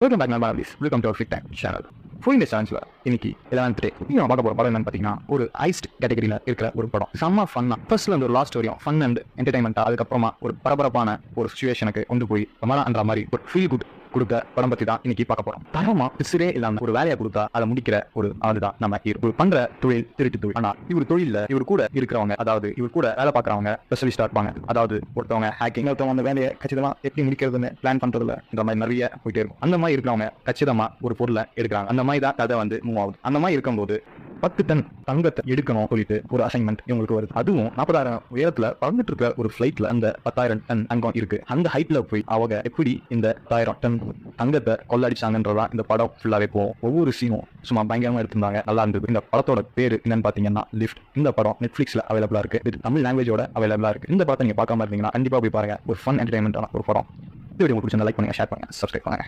Welcome back நண்பா please welcome to our fit time channel. Full இந்த சேனல்ஸில் இன்னைக்கு 11th டே நீங்கள் பார்க்க போகிற படம் என்னன்னு பார்த்தீங்கன்னா ஒரு ஐஸ்ட் கேட்டகரியில் இருக்கிற ஒரு படம். செம்ம ஃபன்னா ஃபர்ஸ்ட்ல அந்த ஒரு லாஸ்ட் வரையும் ஃபன் அண்ட் என்டர்டைன்மெண்ட்டாக, அதுக்கப்புறமா ஒரு பரபரப்பான ஒரு சுச்சுவேஷனுக்கு கொண்டு போய் ரொம்பன்ற மாதிரி ஒரு ஃபீல் குட் கொடுக்க படம் பற்றி தான் இன்னைக்கு பார்க்க போறோம். தரமா பிசிறே இல்லாம ஒரு வேலையை கொடுத்தா அதை முடிக்கிற ஒரு ஆளுதான் நம்ம ஹீரோ. பண்ற தொழில் திருட்டு தொழில். ஆனா இவர் தொழில இவர் கூட இருக்கிறவங்க, அதாவது இவர் கூட வேலை பார்க்கறவங்க ஸ்பெஷலிஸ்டா இருப்பாங்க. அதாவது ஒருத்தவங்க ஹேக்கிங், ஒருத்தவங்க அந்த வேலையை கச்சிதமா எப்படி முடிக்கிறதுன்னு பிளான் பண்றதுல இந்த மாதிரி நிறைய போயிட்டே இருக்கும். அந்த மாதிரி இருக்கிறவங்க கச்சிதமா ஒரு பொருளை எடுக்கிறாங்க. அந்த மாதிரி தான் கதை வந்து மூவ் ஆகுது. அந்த மாதிரி இருக்கும்போது 10 டன் தங்கத்தை எடுக்கணும் சொல்லிட்டு ஒரு அசைன்மெண்ட் இவங்களுக்கு வருது. அதுவும் 40,000 உயரத்துல பறந்துட்டு இருக்க ஒரு ஃபிளைட்ல அந்த 10,000 டன் தங்கம் இருக்கு. அந்த ஹைட்ல போய் அவங்க எப்படி இந்த 10,000 டன் தங்கத்தை கொள்ளடிச்சாங்கன்றதா இந்த படம் ஃபுல்லாவே போகும். ஒவ்வொரு சீனும் சும்மா பயங்கரமா எடுத்திருந்தாங்க, நல்லா இருந்தது. இந்த படத்தோட பேரு என்னன்னு பாத்தீங்கன்னா லிஃப்ட். இந்த படம் நெட்ஃபிளிக்ஸ்ல அவைலபிளா இருக்கு, வித் தமிழ் லாங்குவேஜோட அவைலபிளா இருக்கு. இந்த படத்தை நீங்க பார்க்காம இருந்தீங்கன்னா கண்டிப்பா போய் பாருங்க. ஒரு ஃபன் என்டர்டைன்மெண்டான ஒரு படம். இந்த வீடியோ உங்களுக்கு பிடிச்சிருந்தா லைக் பண்ணுங்க, ஷேர் பண்ணுங்க, சப்ஸ்கிரைப் பண்ணுங்க.